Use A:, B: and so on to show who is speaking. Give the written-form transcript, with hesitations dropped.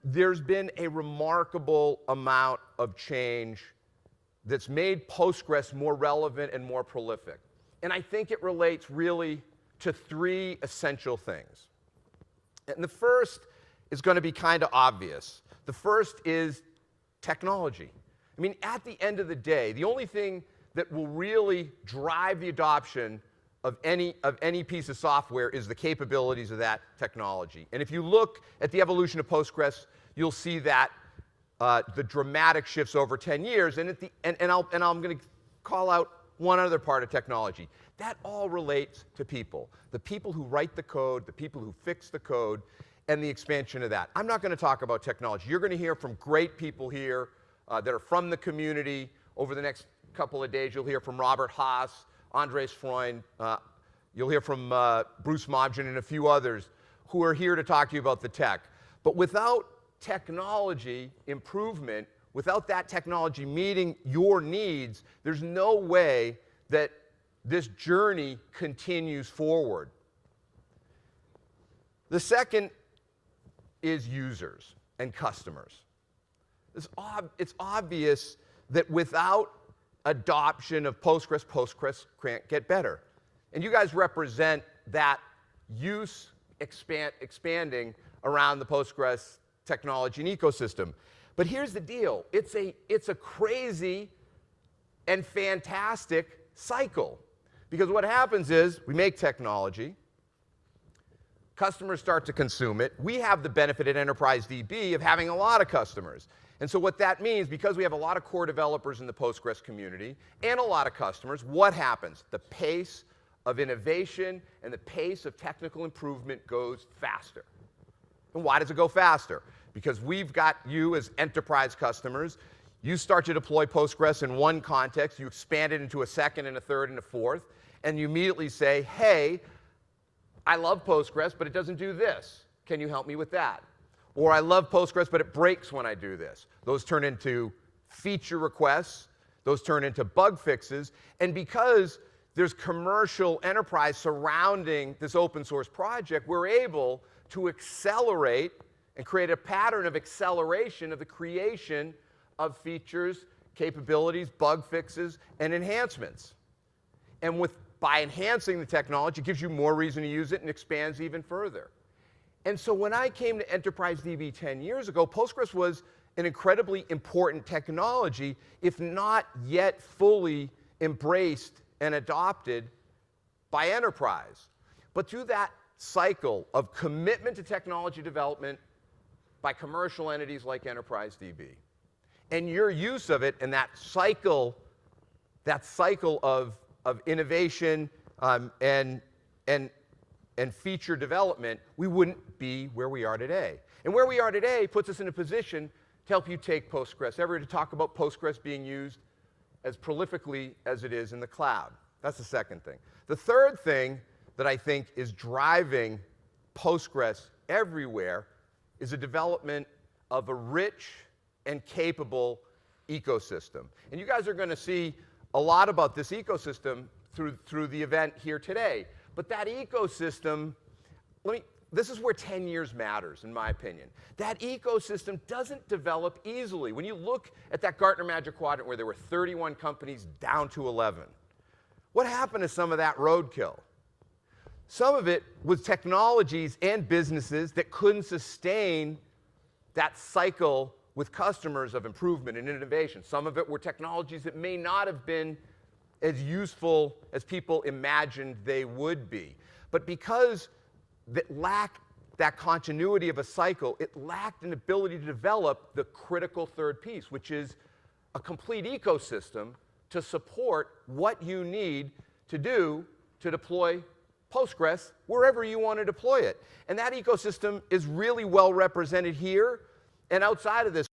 A: there's been a remarkable amount of change that's made Postgres more relevant and more prolific. And I think it relates really to three essential things. And the first is going to be kind of obvious. The first is technology. I mean, at the end of the day, the only thing that will really drive the adoption of any piece of software is the capabilities of that technology. And if you look at the evolution of Postgres, you'll see that the dramatic shifts over 10 years. And I'm going to call out one other part of technology. That all relates to people. The people who write the code, the people who fix the code, and the expansion of that. I'm not going to talk about technology. You're going to hear from great people here that are from the community. Over the next couple of days, you'll hear from Robert Haas, Andres Freund, you'll hear from Bruce Mobjan and a few others who are here to talk to you about the tech. But without technology improvement, without that technology meeting your needs, there's no way that this journey continues forward. The second is users and customers. It's obvious that without adoption of Postgres, Postgres can't get better. And you guys represent that use expanding around the Postgres technology and ecosystem. But here's the deal. It's a crazy and fantastic cycle. Because what happens is we make technology, customers start to consume it. We have the benefit at EnterpriseDB of having a lot of customers. And so what that means, because we have a lot of core developers in the Postgres community and a lot of customers, what happens? The pace of innovation and the pace of technical improvement goes faster. And why does it go faster? Because we've got you as enterprise customers. You start to deploy Postgres in one context, you expand it into a second and a third and a fourth, and you immediately say, hey, I love Postgres, but it doesn't do this. Can you help me with that? Or I love Postgres, but it breaks when I do this. Those turn into feature requests. Those turn into bug fixes. And because there's commercial enterprise surrounding this open source project, we're able to accelerate and create a pattern of acceleration of the creation of features, capabilities, bug fixes, and enhancements. And by enhancing the technology, it gives you more reason to use it and expands even further. And so when I came to EnterpriseDB 10 years ago, Postgres was an incredibly important technology, if not yet fully embraced and adopted by enterprise. But through that cycle of commitment to technology development by commercial entities like EnterpriseDB, and your use of it and that cycle of innovation and feature development, we wouldn't be where we are today. And where we are today puts us in a position to help you take Postgres everywhere, to talk about Postgres being used as prolifically as it is in the cloud. That's the second thing. The third thing that I think is driving Postgres everywhere is a development of a rich and capable ecosystem. And you guys are going to see a lot about this ecosystem through the event here today. But that ecosystem, this is where 10 years matters, in my opinion. That ecosystem doesn't develop easily. When you look at that Gartner Magic Quadrant where there were 31 companies down to 11, what happened to some of that roadkill? Some of it was technologies and businesses that couldn't sustain that cycle with customers of improvement and innovation. Some of it were technologies that may not have been as useful as people imagined they would be. But because it lacked that continuity of a cycle, it lacked an ability to develop the critical third piece, which is a complete ecosystem to support what you need to do to deploy Postgres wherever you want to deploy it. And that ecosystem is really well represented here and outside of this.